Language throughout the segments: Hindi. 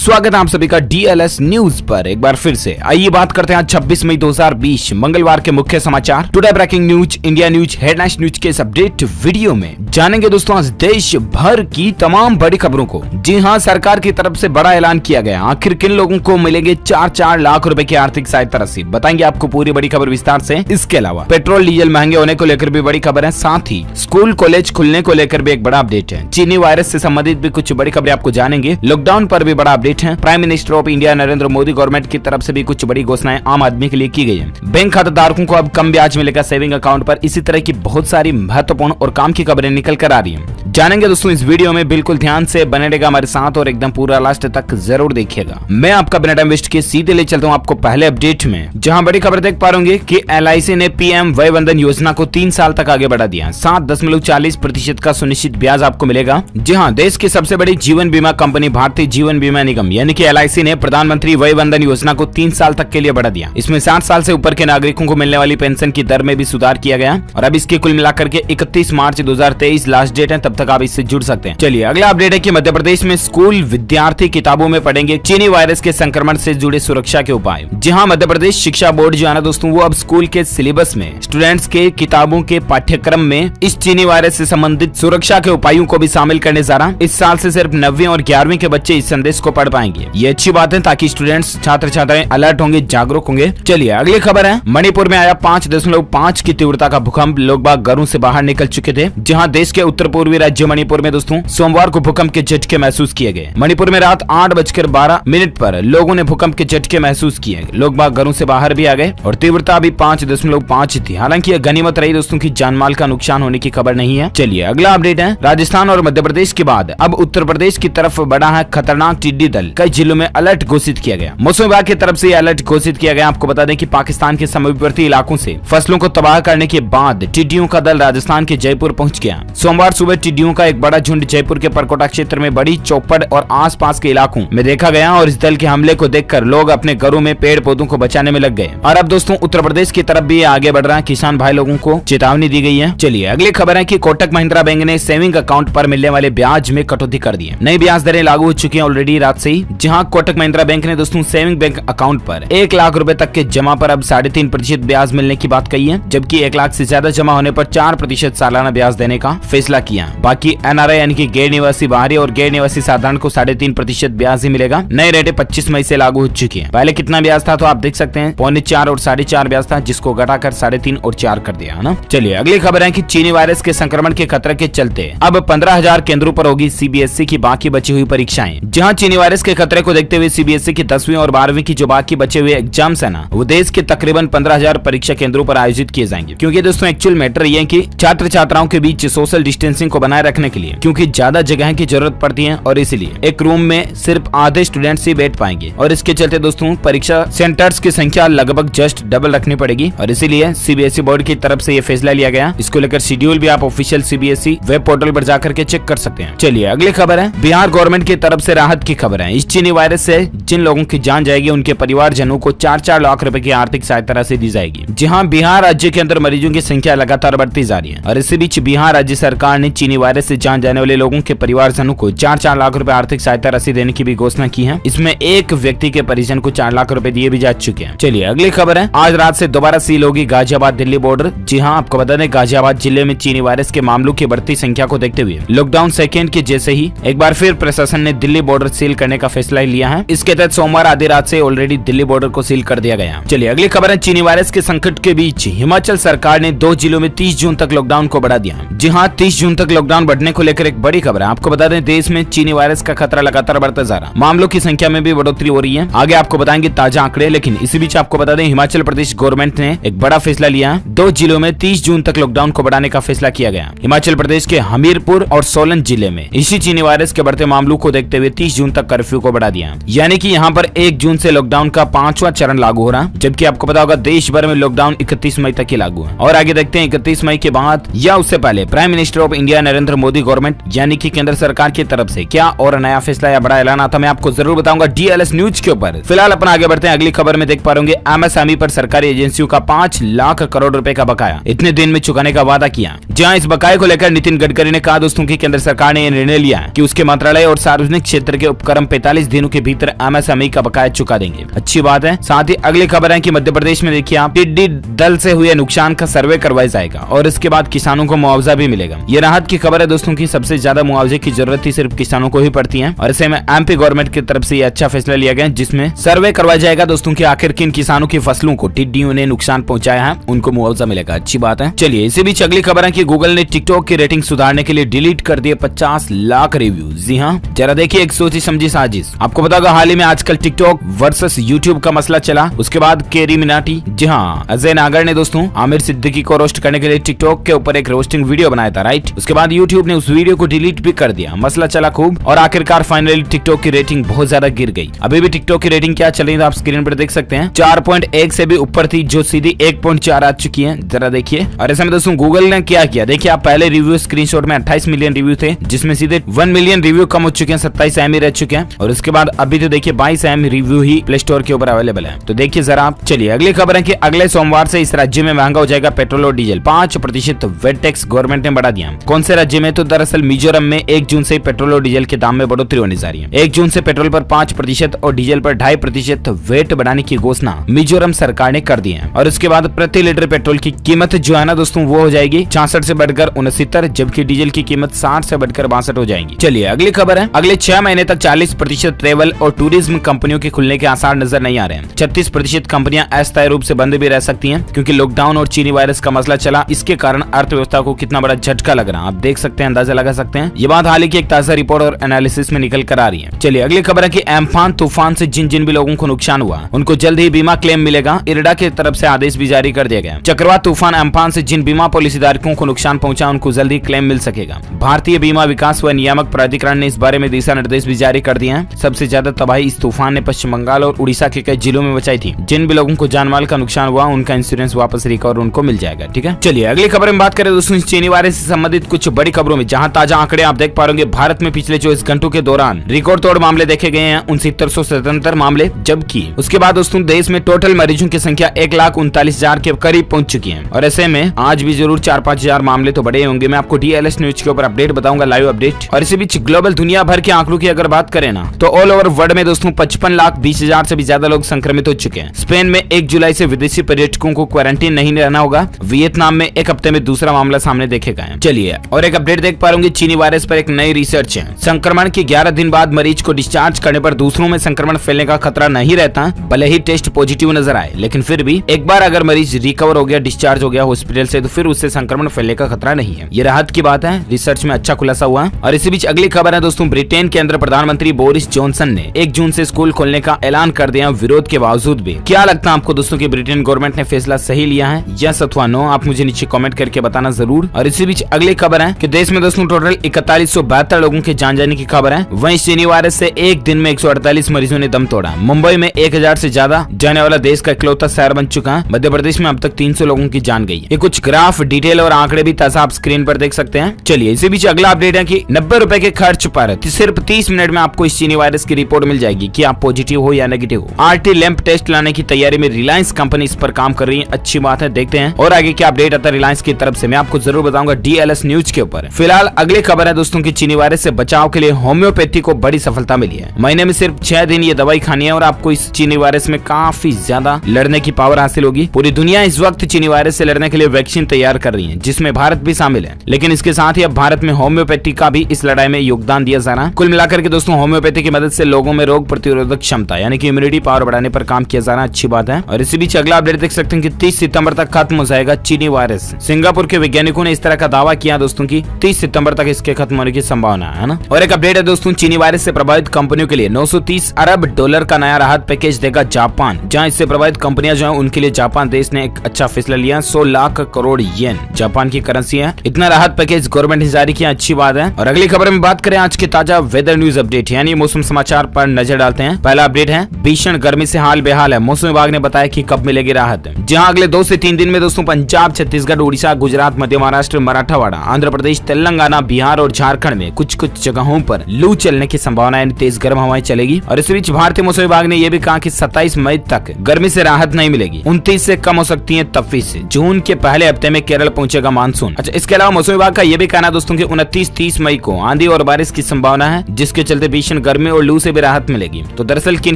स्वागत है आप सभी का डीएलएस न्यूज पर एक बार फिर से। आइए बात करते हैं 26 मई 2020 मंगलवार के मुख्य समाचार। Today breaking news, India news, headlines news के इस अपडेट वीडियो में जानेंगे दोस्तों आज देश भर की तमाम बड़ी खबरों को। जी हां, सरकार की तरफ से बड़ा ऐलान किया गया। आखिर किन लोगों को मिलेंगे 4-4 लाख रुपए की आर्थिक सहायता राशि, बताएंगे आपको पूरी बड़ी खबर विस्तार से। इसके अलावा पेट्रोल डीजल महंगे होने को लेकर भी बड़ी खबर है, साथ ही स्कूल कॉलेज खुलने को लेकर भी एक बड़ा अपडेट है। चीनी वायरस से संबंधित भी कुछ बड़ी खबरें आपको जानेंगे। लॉकडाउन पर भी बड़ा अपडेट है। Prime minister of India Narendra Modi government की तरफ से भी कुछ बड़ी घोषणाएं आम आदमी के लिए की गई है। बैंक खाता धारकों को अब कम ब्याज मिलेगा सेविंग अकाउंट पर। इसी तरह की बहुत सारी महत्वपूर्ण और काम की खबरें निकल कर आ रही हैं। जानेंगे दोस्तों इस वीडियो में, बिल्कुल ध्यान से बने रहेगा हमारे साथ और एकदम पूरा लास्ट तक जरूर देखिएगा। मैं आपका बिना टाइम वेस्ट किए सीधे ले चलता हूँ आपको पहले अपडेट में, जहां बड़ी खबर देख पा रहे कि एलआईसी ने पीएम वय वंदन योजना को 3 साल तक आगे बढ़ा दिया। 7.40% का सुनिश्चित ब्याज आपको मिलेगा। जी हाँ, देश की सबसे बड़ी जीवन बीमा कंपनी भारतीय जीवन बीमा निगम यानी कि एलआईसी ने प्रधानमंत्री वय वंदन योजना को 3 साल तक के लिए बढ़ा दिया। इसमें 60 साल से ऊपर के नागरिकों को मिलने वाली पेंशन की दर में भी सुधार किया गया और अब इसके कुल मिलाकर के 31 मार्च 2023 लास्ट डेट है, तब तक आप इससे जुड़ सकते हैं। चलिए अगला अपडेट है कि मध्य प्रदेश में स्कूल विद्यार्थी किताबों में पढ़ेंगे चीनी वायरस के संक्रमण से जुड़े सुरक्षा के उपाय। जी हाँ, मध्य प्रदेश शिक्षा बोर्ड जो है ना दोस्तों, वो अब स्कूल के सिलेबस में स्टूडेंट्स के किताबों के पाठ्यक्रम में इस चीनी वायरस से संबंधित सुरक्षा के उपायों को भी शामिल करने जा रहा। इस साल से सिर्फ 9वीं और 11वीं के बच्चे इस संदेश को पढ़ पाएंगे। ये अच्छी बात है ताकि स्टूडेंट्स छात्र छात्राएं अलर्ट होंगे, जागरूक होंगे। चलिए अगली खबर है, मणिपुर में आया 5.5 की तीव्रता का भूकंप। लोग बाग घरों से बाहर निकल चुके थे। जहां देश के उत्तर पूर्वी राज्य मणिपुर में दोस्तों सोमवार को भूकंप के झटके महसूस किए गए। मणिपुर में रात 8:12 पर लोगों ने भूकंप के झटके महसूस किए। लोग बाग घरों से बाहर भी आ गए और तीव्रता भी 5.5 थी। हालांकि यह गनीमत रही दोस्तों की जानमाल का नुकसान होने की खबर नहीं है। चलिए अगला अपडेट है, राजस्थान और मध्य प्रदेश के बाद अब उत्तर प्रदेश की तरफ बढ़ा है खतरनाक टिड्डी दल। कई जिलों में अलर्ट घोषित किया गया। मौसम विभाग की तरफ से अलर्ट घोषित किया गया। आपको बता दें कि पाकिस्तान के समीपवर्ती इलाकों से फसलों को तबाह करने के बाद टिड्डियों का दल राजस्थान के जयपुर पहुंच गया। सोमवार सुबह टिड्डियों का एक बड़ा झुंड जयपुर के परकोटा क्षेत्र में बड़ी चौपड़ और आसपास के इलाकों में देखा गया और इस दल के हमले को देखकर लोग अपने घरों में पेड़ पौधों को बचाने में लग गए। और अब दोस्तों उत्तर प्रदेश की तरफ भी आगे बढ़ रहा है। किसान भाई लोगों को चेतावनी दी गई है। चलिए अगली खबर है कि कोटक महिंद्रा बैंक ने सेविंग अकाउंट पर मिलने वाले ब्याज में कटौती कर दी है। नई ब्याज दरें लागू हो चुकी है ऑलरेडी रात से ही। जहां कोटक महिंद्रा बैंक ने दोस्तों सेविंग बैंक अकाउंट पर 1 लाख रुपए तक के जमा पर अब 3.5% ब्याज मिलने की बात कही है, जबकि 1 लाख से ज्यादा जमा होने पर 4% सालाना ब्याज देने का फैसला किया। बाकी एनआरआई यानी कि गैर निवासी बाहरी और गैर निवासी साधारण को 3.5% ब्याज ही मिलेगा। नए रेटें 25 मई से लागू हो चुकी है। पहले कितना ब्याज था तो आप देख सकते हैं, 4.25 और 4.5 ब्याज था, जिसको घटाकर 3.5 और 4 कर दिया है ना। चलिए अगली खबर है कि चीनी वायरस के संक्रमण के खतरे के चलते अब 15,000 केंद्रों पर होगी सीबीएसई की बाकी बची हुई परीक्षाएं। जहां चीनी वायरस के खतरे को देखते हुए सीबीएसई की 10वीं और 12वीं की जो बाकी बचे हुए एग्जाम्स है ना, वो देश के तकरीबन 15,000 परीक्षा केंद्रों पर आयोजित किए जाएंगे। क्योंकि दोस्तों एक्चुअल मैटर ये है कि छात्र छात्राओं के बीच सोशल डिस्टेंसिंग को बनाए रखने के लिए क्योंकि ज्यादा जगह की जरूरत पड़ती है और इसलिए एक रूम में सिर्फ आधे स्टूडेंट्स ही बैठ पाएंगे और इसके चलते दोस्तों परीक्षा सेंटर्स की संख्या लगभग जस्ट डबल रखनी पड़ेगी और इसीलिए सीबीएसई बोर्ड की तरफ से ये फैसला लिया गया। इसको लेकर शेड्यूल भी आप ऑफिशियल सीबीएसई वेब पोर्टल पर जाकर के चेक कर सकते हैं। चलिए अगली खबर है, बिहार गवर्नमेंट की तरफ से राहत की खबर है। इस चीनी वायरस से जिन लोगों की जान जाएगी उनके परिवारजनों को 4-4 लाख रुपए की आर्थिक सहायता राशि दी जाएगी। जहां बिहार राज्य के अंदर मरीजों की संख्या लगातार बढ़ती जा रही है और इसी बीच बिहार राज्य सरकार ने चीनी वायरस से जान जाने वाले लोगों के परिवारजनों को 4-4 लाख रुपए आर्थिक सहायता राशि देने की भी घोषणा की है। इसमें एक व्यक्ति के परिजन को 4 लाख रुपए दिए भी जा चुके हैं। चलिए अगली खबर है, आज रात से दोबारा सील होगी गाजियाबाद दिल्ली बॉर्डर। जी हाँ, आपको बता दें गाजियाबाद जिले में चीनी वायरस के मामलों की बढ़ती संख्या को देखते हुए लॉकडाउन सेकेंड के जैसे ही एक बार फिर प्रशासन ने दिल्ली बॉर्डर सील करने का फैसला लिया है। इसके तहत सोमवार आधी रात से ऑलरेडी दिल्ली बॉर्डर को सील कर दिया गया। चलिए अगली खबर है, चीनी वायरस के संकट के बीच हिमाचल सरकार ने 2 जिलों में 30 जून तक लॉकडाउन को बढ़ा दिया। जी हाँ, 30 जून तक लॉकडाउन बढ़ने को लेकर एक बड़ी खबर है। आपको बता दें देश में चीनी वायरस का खतरा लगातार बढ़ता जा रहा है। मामलों की संख्या में भी बढ़ोतरी हो रही है। आगे आपको बताएंगे ताजा आंकड़े, लेकिन इसी बीच आपको बता दें हिमाचल प्रदेश गवर्नमेंट ने एक बड़ा फैसला लिया। 2 जिलों में 30 जून तक लॉकडाउन को बढ़ाने का फैसला किया गया। हिमाचल प्रदेश के हमीरपुर और सोलन जिले में इसी चीनी वायरस के बढ़ते मामलों को देखते हुए 30 जून तक कर्फ्यू को बढ़ा दिया। यानी कि यहाँ पर 1 जून से लॉकडाउन का 5वां चरण लागू हो रहा, जबकि आपको पता होगा देश भर में लॉकडाउन 31 मई तक ही लागू है। और आगे देखते हैं 31 मई के बाद या उससे पहले prime minister of India Narendra Modi government यानी कि केंद्र सरकार की तरफ से क्या और नया फैसला या बड़ा ऐलान आता, मैं आपको जरूर बताऊंगा डीएलएस न्यूज के ऊपर। फिलहाल अपन आगे बढ़ते हैं। अगली खबर में देख पा रहे एमएसएमई पर सरकारी एजेंसियों का 5 लाख करोड़ रुपए का बकाया इतने दिन में चुकाने का वादा किया। जहां इस बकाये को लेकर नितिन गडकरी ने कहा दोस्तों की केंद्र सरकार ने यह निर्णय लिया कि उसके मंत्रालय और सार्वजनिक क्षेत्र के उपक्रम 45 दिनों के भीतर एमएसएमई का बकाया चुका देंगे। अच्छी बात है। साथ ही अगली खबर है कि मध्य प्रदेश में देखिए आप, टिड्डी दल से हुए नुकसान का सर्वे करवाया जाएगा और इसके बाद किसानों को मुआवजा भी मिलेगा। ये राहत की खबर है दोस्तों की सबसे ज्यादा मुआवजे की जरूरत ही सिर्फ किसानों को ही पड़ती है और ऐसे में एमपी गवर्नमेंट की तरफ से ये अच्छा फैसला लिया गया जिसमें सर्वे करवाया जाएगा दोस्तों की आखिर किन किसानों की फसलों को टिड्डियों ने नुकसान पहुंचाया है, उनको मुआवजा मिलेगा। अच्छी बात है। चलिए इसी बीच अगली खबर है कि गूगल ने टिकटॉक की रेटिंग सुधारने के लिए डिलीट कर दिए 50 लाख रिव्यू। जी हाँ, जरा देखिए एक सोची समझी साजिश। आपको पता होगा हाल ही में आजकल टिकटॉक वर्सेस यूट्यूब का मसला चला, उसके बाद केरी मिनाटी, जी हाँ, अजय नागर ने दोस्तों आमिर सिद्दीकी को रोस्ट करने के लिए टिकटॉक के ऊपर एक रोस्टिंग वीडियो बनाया था, राइट। उसके बाद यूट्यूब ने उस वीडियो को डिलीट भी कर दिया। मसला चला खूब और आखिरकार फाइनली टिकटॉक की रेटिंग बहुत ज्यादा गिर गई। अभी भी टिकटॉक की रेटिंग क्या चल रही है आप स्क्रीन पर देख सकते हैं, 4.1 से भी ऊपर थी जो सीधी 1.4 आ चुकी है। जरा देखिए। और ऐसे में दोस्तों गूगल ने क्या किया, देखिए आप पहले रिव्यू स्क्रीनशॉट में 28 मिलियन रिव्यू थे जिसमें सीधे 1 मिलियन रिव्यू कम हो चुके हैं, 27 एम ही रह चुके हैं और उसके बाद अभी तो देखिए 22 एम रिव्यू ही प्ले स्टोर के ऊपर अवेलेबल है। तो देखिए जरा आप। चलिए अगली खबर है कि अगले सोमवार से इस राज्य में महंगा हो जाएगा पेट्रोल और डीजल। 5% वेट टैक्स गवर्नमेंट ने बढ़ा दिया। कौन से राज्य में? तो दरअसल मिजोरम में 1 जून से पेट्रोल और डीजल के दाम में बढ़ोतरी होने जा रही है। 1 जून से पेट्रोल पर 5% और डीजल पर 2.5% वेट बढ़ाने की घोषणा मिजोरम सरकार ने कर दी है और उसके बाद प्रति लीटर पेट्रोल की कीमत जो है ना दोस्तों वो हो जाएगी 66 से बढ़कर 69, जबकि डीजल की कीमत 60 से बढ़कर 62 हो जाएगी। चलिए अगली खबर है, अगले 6 महीने तक 40% ट्रेवल और टूरिज्म कंपनियों के खुलने के आसार नजर नहीं आ रहे हैं। 36% कंपनियां अस्थायी रूप से बंद भी रह सकती हैं क्योंकि लॉकडाउन और चीनी वायरस का मसला चला। इसके कारण अर्थव्यवस्था को कितना बड़ा झटका लग रहा है आप देख सकते हैं, अंदाजा लगा सकते हैं। ये बात हाल ही की एक ताजा रिपोर्ट और एनालिसिस में निकल कर आ रही है। चलिए अगली खबर है कि एम्फान तूफान से जिन जिन भी लोगों को नुकसान हुआ उनको जल्द ही बीमा क्लेम मिलेगा। इरडा की तरफ से आदेश भी जारी कर दिया गया। चक्रवात तूफान एम्फान से जिन बीमा पॉलिसी धारकों को नुकसान पहुंचा उनको जल्द ही क्लेम मिल सकेगा। भारतीय बीमा विकास व नियामक प्राधिकरण ने इस बारे में दिशा निर्देश भी जारी कर दिए हैं। सबसे ज्यादा तबाही इस तूफान ने पश्चिम बंगाल और उड़ीसा के कई जिलों में मचाई थी। जिन भी लोगों को जानमाल का नुकसान हुआ उनका इंश्योरेंस वापस रिकवर उनको मिल जाएगा। ठीक है, चलिए अगली खबर में बात करें दोस्तों चीनी वायरस से संबंधित कुछ बड़ी खबरों में, जहां ताजा आंकड़े आप देख पा रहे होंगे। भारत में पिछले 24 घंटों के दौरान रिकॉर्ड तोड़ मामले देखे गए हैं 6977 मामले, जबकि उसके बाद दोस्तों देश में टोटल मरीजों की संख्या 1,39,000 के करीब पहुंच चुकी है। और ऐसे में आज भी जरूर 4-5 हजार मामले तो बड़े होंगे। मैं आपको DLS न्यूज के ऊपर अपडेट बताऊंगा, लाइव अपडेट। और इसी बीच ग्लोबल दुनिया भर के आंकड़ों की अगर बात करें ना तो ऑल ओवर वर्ल्ड में दोस्तों 55,20,000 से भी ज्यादा लोग संक्रमित हो चुके हैं। स्पेन में 1 जुलाई से विदेशी पर्यटकों को क्वारंटीन नहीं रहना होगा। वियतनाम में 1 हफ्ते में दूसरा मामला सामने देखेगा। चलिए और एक अपडेट देख पा रहे चीनी वायरस पर एक नई रिसर्च है। संक्रमण के 11 दिन बाद मरीज को डिस्चार्ज करने पर दूसरों में संक्रमण फैलने का खतरा नहीं रहता, भले ही टेस्ट पॉजिटिव नजर आए। लेकिन फिर भी एक बार अगर मरीज रिकवर हो गया, डिस्चार्ज हो गया हॉस्पिटल से, तो फिर उससे संक्रमण फैलने का खतरा नहीं है। ये राहत की बात है, रिसर्च में अच्छा खुलासा हुआ। और इसी बीच अगली खबर है दोस्तों, ब्रिटेन के अंदर प्रधानमंत्री बोरिस जॉनसन ने 1 जून से स्कूल खोलने का ऐलान कर दिया विरोध के बावजूद भी। क्या लगता है आपको दोस्तों की ब्रिटेन गवर्नमेंट ने फैसला सही लिया है, यस अथवा नो? आप मुझे नीचे कमेंट करके बताना जरूर। और इसी बीच अगली खबर है कि देश में दोस्तों टोटल 4172 लोगों के जान जाने की खबर है। वहीं चीनी वायरस से एक दिन में 148 मरीजों ने दम तोड़ा। मुंबई में 1000 से ज्यादा जाने वाला देश का इकलौता शहर बन चुका है। मध्य प्रदेश में अब तक 300 लोगों की जान गई है। ये कुछ ग्राफ, डिटेल और आंकड़े भी ताजा आप स्क्रीन पर देख सकते हैं। चलिए इसी बीच अगला अपडेट है कि 90 रुपए के खर्च पर सिर्फ 30 मिनट में आपको इस चीनी वायरस की रिपोर्ट मिल जाएगी कि आप पॉजिटिव हो या नेगेटिव हो। RT लैंप टेस्ट लाने की तैयारी में रिलायंस कंपनी इस पर काम कर रही है। अच्छी बात है, देखते हैं और आगे क्या अपडेट आता है रिलायंस की तरफ से, मैं आपको जरूर बताऊंगा DLS न्यूज के ऊपर। फिलहाल अगली खबर है दोस्तों की चीनी वायरस से बचाव के लिए होम्योपैथी को बड़ी सफलता मिली है। महीने में सिर्फ 6 दिन ये दवाई खानी है और आपको इस चीनी वायरस में काफी ज्यादा लड़ने की पावर हासिल होगी। पूरी दुनिया इस वक्त चीनी वायरस से लड़ने के लिए वैक्सीन तैयार कर रही है, जिसमें भारत भी शामिल है। लेकिन इसके साथ ही अब भारत में होम्योपैथी का भी इस लड़ाई में योगदान दिया जा रहा है। कुल मिलाकर के दोस्तों होम्योपैथी की मदद से लोगों में रोग प्रतिरोधक क्षमता यानी कि इम्यूनिटी पावर बढ़ाने पर काम किया जा रहा है। अच्छी बात है। और इसी बीच अगला अपडेट देख सकते हैं कि 30 सितंबर तक खत्म हो जाएगा चीनी वायरस। सिंगापुर के वैज्ञानिकों ने इस तरह का दावा किया दोस्तों की 30 सितंबर तक इसके खत्म होने की संभावना है ना। और एक अपडेट है दोस्तों, चीनी वायरस से प्रभावित कंपनियों के लिए $930 अरब का नया राहत पैकेज देगा जापान। जहां इससे प्रभावित कंपनियां जो है उनके लिए जापान देश ने एक अच्छा फैसला लिया। 100 लाख करोड़ येन जापान की करेंसी है। इतना राहत पैकेज गवर्नमेंट ने जारी किया, अच्छी बात है। और अगली खबर में बात करें आज के ताजा वेदर न्यूज अपडेट यानी मौसम समाचार पर नजर डालते हैं। पहला अपडेट है, भीषण गर्मी से हाल बेहाल है। मौसम विभाग ने बताया कि कब मिलेगी राहत। जहां अगले 2 से 3 दिन में दोस्तों पंजाब, छत्तीसगढ़, उड़ीसा, गुजरात, मध्य महाराष्ट्र, मराठवाड़ा, आंध्र प्रदेश, तेलंगाना, बिहार और झारखंड में कुछ कुछ जगहों पर लू चलने की संभावना है, तेज गर्म हवाएं चलेगी। और इस बीच भारतीय मौसम विभाग ने यह भी कहा कि 27 मई तक गर्मी से राहत नहीं मिलेगी। 29 से कम हो सकती है तफीस। जून के पहले हफ्ते में केरल पहुंचेगा मानसून। अच्छा, इसके अलावा मौसम विभाग का यह भी कहना दोस्तों कि 29-30 मई को आंधी और बारिश की संभावना है, जिसके चलते भीषण गर्मी और लू से भी राहत मिलेगी। तो दरअसल किन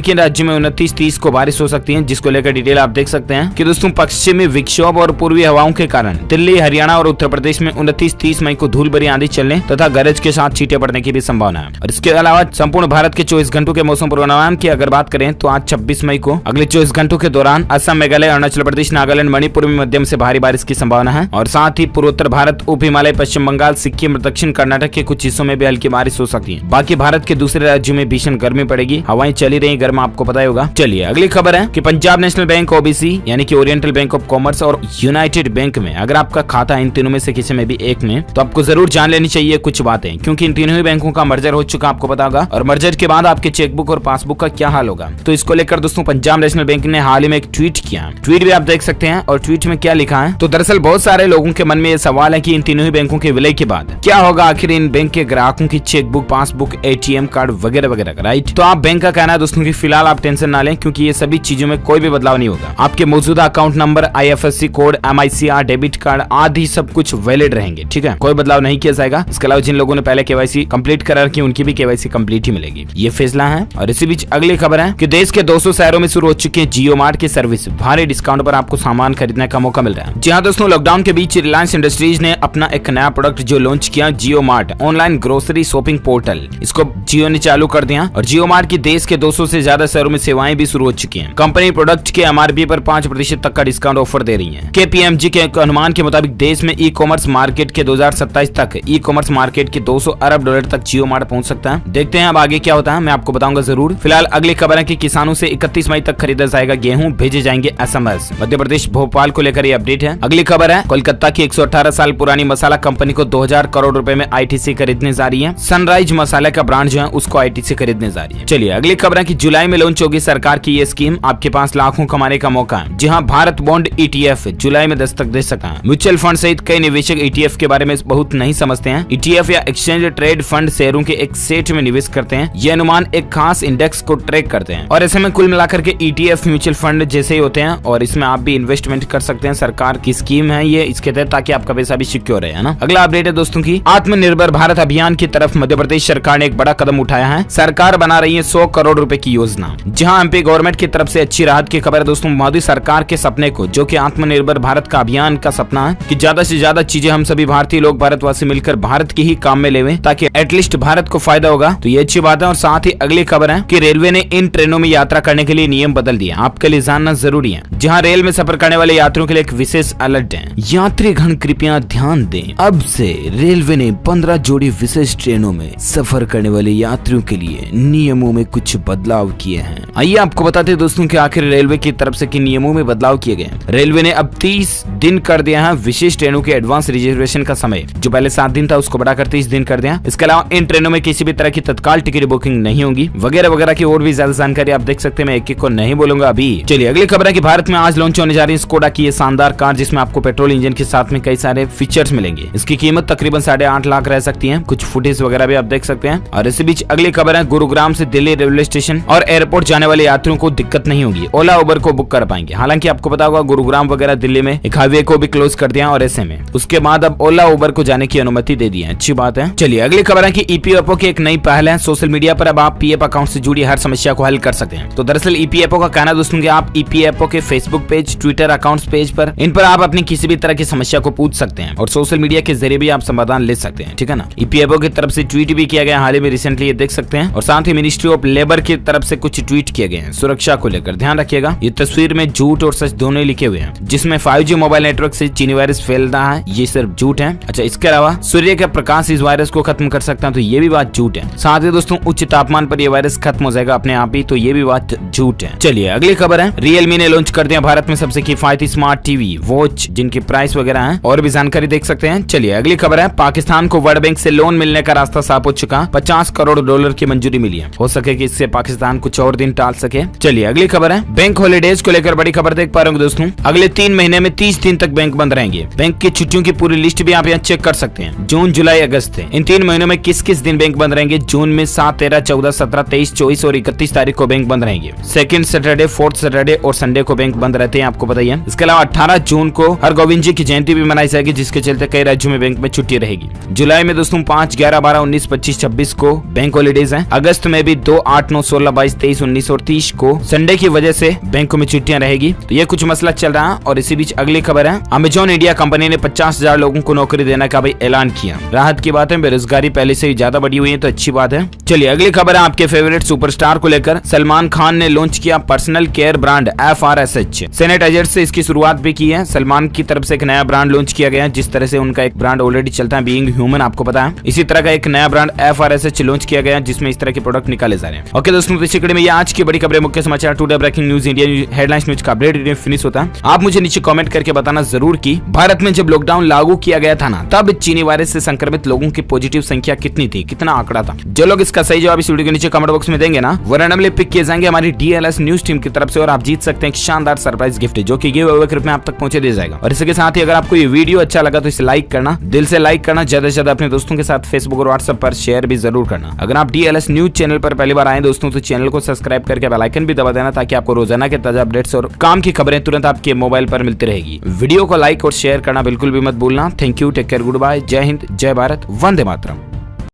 किन राज्यों में 29-30 को बारिश हो सकती है, जिसको लेकर डिटेल आप देख सकते हैं कि दोस्तों पश्चिमी विक्षोभ और पूर्वी हवाओं के कारण दिल्ली, हरियाणा और उत्तर प्रदेश में 29-30 मई को धूल भरी आंधी चलने तथा गरज के साथ छींटे पड़ने की भी संभावना है। और इसके अलावा संपूर्ण भारत के 24 घंटों के मौसम पूर्वानुमान की अगर बात करें तो आज 26 मई को अगले 24 घंटों के दौरान असम, मेघालय, अरुणाचल प्रदेश, नागालैंड, मणिपुर में मध्यम से भारी बारिश की संभावना है। और साथ ही पूर्वोत्तर भारत, उप हिमालय, पश्चिम बंगाल, सिक्किम और दक्षिण कर्नाटक के कुछ हिस्सों में भी हल्की बारिश हो सकती है। बाकी भारत के दूसरे राज्यों में भीषण गर्मी पड़ेगी, हवाएं चली रही गर्म, आपको पता होगा। चलिए अगली खबर है कि पंजाब नेशनल बैंक, ओबीसी यानी कि ओरिएंटल बैंक ऑफ कॉमर्स और यूनाइटेड बैंक में अगर आपका खाता इन तीनों में से किसी में भी एक में, तो आपको जरूर जान लेनी चाहिए कुछ बातें, क्योंकि इन तीनों ही बैंकों का मर्जर हो चुका, आपको पता होगा। और मर्जर के बाद आपके चेकबुक और पासबुक का क्या हाल होगा, तो इसको लेकर दोस्तों पंजाब नेशनल बैंक ने हाल ही में एक ट्वीट किया। ट्वीट भी आप देख सकते हैं और ट्वीट में क्या लिखा है। तो दरअसल बहुत सारे लोगों के मन में ये सवाल है कि इन तीनों ही बैंकों के विलय के बाद क्या होगा आखिर इन बैंक के ग्राहकों की चेकबुक, पासबुक, एटीएम कार्ड वगैरह वगैरह का, राइट। तो आप बैंक का कहना है दोस्तों की फिलहाल आप टेंशन ना लें, क्योंकि ये सभी चीजों में कोई भी बदलाव नहीं होगा। आपके मौजूदा account number, IFSC code, MICR, debit card आदि सब कुछ वैलिड रहेंगे, ठीक है, कोई बदलाव नहीं किया जाएगा। इसके अलावा जिन लोगों ने पहले KYC कंप्लीट करा रखी उनकी भी KYC कंप्लीट ही मिलेगी, ये फैसला है। और इसी बीच अगली खबर है कि देश के 200 शहरों में शुरू हो चुकी है जियो मार्ट की सर्विस। भारी डिस्काउंट पर आपको सामान खरीदने का मौका मिल रहा है। जी हाँ दोस्तों, लॉकडाउन के बीच रिलायंस इंडस्ट्रीज ने अपना एक नया प्रोडक्ट जो लॉन्च किया, Jio mart online grocery shopping portal. इसको जियो ने चालू कर दिया और जियो मार्ट की देश के 200 से ज्यादा शहरों में सेवाएं भी शुरू हो चुकी हैं। कंपनी प्रोडक्ट के MRP पर 5% तक का डिस्काउंट ऑफर दे रही है। KPMG के अनुमान के मुताबिक देश में ई कॉमर्स मार्केट के 2027 तक ई कॉमर्स मार्केट के $200 अरब तक जियो मार्ट पहुंच सकता है। देखते हैं अब आगे क्या होता है, मैं आपको बताऊंगा जरूर। फिलहाल अगली खबर है कि किसानों से 31 मई तक खरीदा जाएगा गेहूं, भेजे जाएंगे SMS। मध्य प्रदेश भोपाल को लेकर ये अपडेट है। अगली खबर है कोलकाता की 118 साल पुरानी मसाला कंपनी को 2000 करोड़ रुपए में ITC खरीदने जा रही है। सनराइज मसाला का ब्रांड जो है उसको ITC खरीदने जा रही है। चलिए अगली खबर है कि जुलाई में लॉन्च होगी सरकार की ये स्कीम, आपके पास लाखों कमाने का मौका है। जी हाँ, भारत बॉन्ड ETF जुलाई में दस्तक दे सका है। म्यूचुअल फंड सहित कई निवेशक ETF के बारे में बहुत नहीं समझते हैं। ETF या एक्सचेंज ट्रेड फंड शेयरों के एक सेट में निवेश करते हैं। ये अनुमान एक खास इंडेक्स को ट्रैक करते हैं और ऐसे में कुल मिलाकर के ETF म्यूचुअल फंड जैसे ही होते हैं और इसमें आप भी इन्वेस्टमेंट कर सकते हैं। सरकार की स्कीम है ये इसके तहत, ताकि आपका पैसा भी सिक्योर है ना। अगला अपडेट है दोस्तों की आत्मनिर्भर भारत अभियान की तरफ मध्य प्रदेश सरकार ने एक बड़ा कदम उठाया है। सरकार बना रही है 100 करोड़ रुपए की योजना। जहां MP गवर्नमेंट की तरफ से अच्छी राहत की खबर है दोस्तों। मोदी सरकार के सपने को, जो कि आत्मनिर्भर भारत का अभियान का सपना है कि ज्यादा से ज्यादा चीजें हम सभी भारतीय लोग, भारतवासी मिलकर भारत के ही काम में लेवे, ताकि एटलीस्ट भारत को फायदा होगा, तो ये अच्छी बात है। और साथ ही अगली खबर है कि रेलवे ने इन ट्रेनों में यात्रा करने के लिए नियम बदल दिए, आपके लिए जानना जरूरी है। जहां रेल में सफर करने वाले यात्रियों के लिए एक विशेष अलर्ट है। यात्रीगण कृपया ध्यान दें, अब से रेलवे ने 15 जोड़ी विशेष ट्रेनों में सफर करने वाले यात्रियों के लिए नियमों में कुछ बदलाव किए हैं। आइए आपको बताते हैं दोस्तों कि आखिर रेलवे की तरफ से किन नियमों में बदलाव किए गए। रेलवे ने अब 30 दिन कर दिया है विशेष ट्रेनों के एडवांस रिजर्वेशन का समय, जो पहले 7 दिन था उसको बढ़ाकर 30 दिन कर दिया। इसके अलावा इन ट्रेनों में किसी भी तरह की तत्काल टिकट बुकिंग नहीं होगी, वगैरह वगैरह की और भी ज्यादा जानकारी आप देख सकते हैं। मैं एक एक को नहीं बोलूंगा अभी। चलिए अगली खबर है कि भारत में आज लॉन्च होने जा रही है स्कोडा की ये शानदार कार, जिसमें आपको पेट्रोल इंजन के साथ में कई सारे फीचर्स मिलेंगे। इसकी कीमत तकरीबन 8.5 लाख रह सकती है। कुछ फुटेज वगैरह भी आप देख सकते हैं। और इसी बीच अगली खबर है गुरुग्राम से दिल्ली रेलवे स्टेशन और एयरपोर्ट जाने वाले यात्रियों को दिक्कत नहीं होगी, ओला उबर को बुक कर पाएंगे। हालांकि आपको पता होगा गुरुग्राम वगैरह दिल्ली में एक हाईवे को भी क्लोज कर दिया और ऐसे में उसके बाद अब ओला उबर को जाने की अनुमति दे दी है, अच्छी बात है। चलिए अगली खबर है कि EPFO की एक नई पहल है। सोशल मीडिया पर अब आप PF अकाउंट से जुड़ी हर समस्या को हल कर सकते हैं। तो दरअसल EPFO का कहना दोस्तों कि आप EPFO के Facebook page, Twitter accounts page पर इन पर आप अपनी किसी भी तरह की समस्या को पूछ सकते हैं और सोशल मीडिया के जरिए भी आप समाधान ले सकते हैं, ठीक है ना। EPFO की तरफ से ट्वीट भी किया गया हाल ही में रिसेंटली, ये देख सकते हैं। और साथ ही मिनिस्ट्री ऑफ लेबर की तरफ से कुछ ट्वीट किए गए हैं सुरक्षा को लेकर, ध्यान रखिएगा। ये तस्वीर में झूठ और सच दोनों लिखे हुए हैं, जिसमें 5G मोबाइल नेटवर्क से चीनी वायरस फैल रहा है, ये सिर्फ झूठ है। अच्छा, इसके अलावा सूर्य का प्रकाश इस वायरस को खत्म कर सकता है, तो ये भी बात झूठ है। साथ ही दोस्तों उच्च तापमान पर यह वायरस खत्म हो जाएगा अपने आप ही, तो ये भी बात झूठ है। चलिए अगली खबर है Realme ने लॉन्च कर दिया भारत में सबसे किफायती स्मार्ट टीवी वॉच, जिनकी प्राइस वगैरह है और भी जानकारी देख सकते हैं। चलिए अगली खबर है पाकिस्तान को वर्ल्ड बैंक से लोन मिलने का रास्ता साफ हो चुका, $50 करोड़ की मंजूरी मिली है। हो सके कि इससे पाकिस्तान कुछ और दिन टाल सके। चलिए अगली खबर है बैंक हॉलीडेज को लेकर बड़ी खबर देख पा रहे होंगे दोस्तों। अगले 3 महीने में 30 दिन तक बैंक बंद रहेंगे। बैंक की छुट्टियों की पूरी लिस्ट भी आप यहाँ चेक कर सकते हैं। जून, जुलाई, अगस्त इन 3 महीनों में किस किस दिन बैंक बंद रहेंगे। जून में 7, 13, 14, 17, 23, 24 और 31 तारीख को बैंक बंद रहेंगे। 2nd सैटरडे, 4th सैटरडे और संडे को बैंक बंद रहते हैं, आपको बताइए। इसके अलावा 18 जून को हरगोविंद जी की जयंती भी मनाई जाएगी, जिसके चलते कई राज्यों में बैंक में छुट्टी रहेगी। जुलाई में दोस्तों 5, 11, 12, 19, 25, 26 को बैंक हॉलीडे हॉलीडेज हैं। अगस्त में भी 2, 8, 9, 16, 22, 23, 19 और 30 को संडे की वजह से बैंकों में छुट्टियां रहेगी। तो ये कुछ मसला चल रहा है। और इसी बीच अगली खबर है, अमेजॉन इंडिया कंपनी ने 50,000 लोगों को नौकरी देने का भी ऐलान किया। राहत की बात है, बेरोजगारी पहले से ही ज्यादा बढ़ी हुई है, तो अच्छी बात है। चलिए अगली खबर है आपके फेवरेट सुपरस्टार को लेकर। सलमान खान ने लॉन्च किया personal care brand FRSH sanitiser से इसकी शुरुआत भी की है। सलमान की तरफ से एक नया ब्रांड लॉन्च किया गया है। जिस तरह से उनका एक ब्रांड ऑलरेडी चलता है बीइंग ह्यूमन, आपको पता है, इसी तरह का एक नया ब्रांड FRSH लॉन्च किया गया है जिसमें इस तरह के प्रोडक्ट निकाले जा रहे हैं। ओके दोस्तों, इसी कड़ी में ये आज की बड़ी खबरें, मुख्य समाचार, today breaking news, India headlines news का अपडेट फिनिश होता है। आप मुझे नीचे कमेंट करके बताना जरूर कि भारत में जब लॉकडाउन लागू किया गया था ना, तब चीनी वायरस से संक्रमित लोगों की पॉजिटिव संख्या कितनी थी, कितना आंकड़ा था। जो लोग इसका सही जवाब इस वीडियो के नीचे कमेंट बॉक्स में देंगे ना, वो रैंडमली पिक किए जाएंगे हमारी DLS न्यूज टीम की तरफ से और आप जीत सकते हैं एक शानदार सरप्राइज गिफ्ट जो कि गिव अवे के रूप में आप तक पहुंचे दिया जाएगा। और इसके साथ ही अगर आपको ये वीडियो अच्छा लगा तो इसे लाइक करना, दिल से लाइक करना, ज्यादा से ज्यादा अपने दोस्तों के साथ फेसबुक और व्हाट्सएप पर शेयर भी जरूर करना। अगर आप DLS न्यूज चैनल पर पहली बार आए दोस्तों तो चैनल को सब्सक्राइब करके बेल आइकन भी दबा देना ताकि आपको रोजाना के ताजा अपडेट्स और काम की खबरें तुरंत आपके मोबाइल पर मिलती रहेगी। वीडियो को लाइक और शेयर करना बिल्कुल भी मत भूलना। Thank you, take care, goodbye, जय हिंद, जय भारत, वंदे मातरम।